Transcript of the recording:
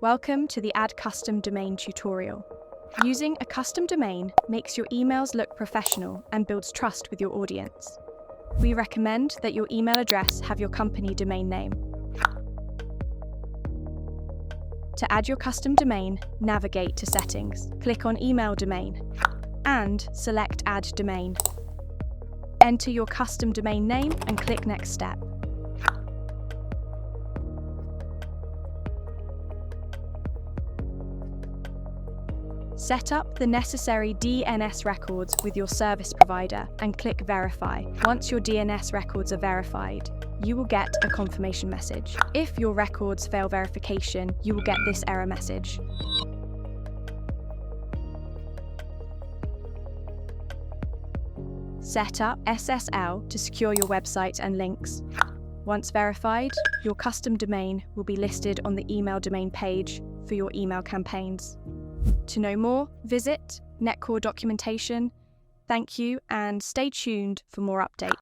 Welcome to the Add Custom Domain tutorial. Using a custom domain makes your emails look professional and builds trust with your audience. We recommend that your email address have your company domain name. To add your custom domain, navigate to Settings, click on Email Domain, and select Add Domain. Enter your custom domain name and click Next Step. Set up the necessary DNS records with your service provider and click Verify. Once your DNS records are verified, you will get a confirmation message. If your records fail verification, you will get this error message. Set up SSL to secure your website and links. Once verified, your custom domain will be listed on the email domain page for your email campaigns. To know more, visit Netcore documentation. Thank you and stay tuned for more updates.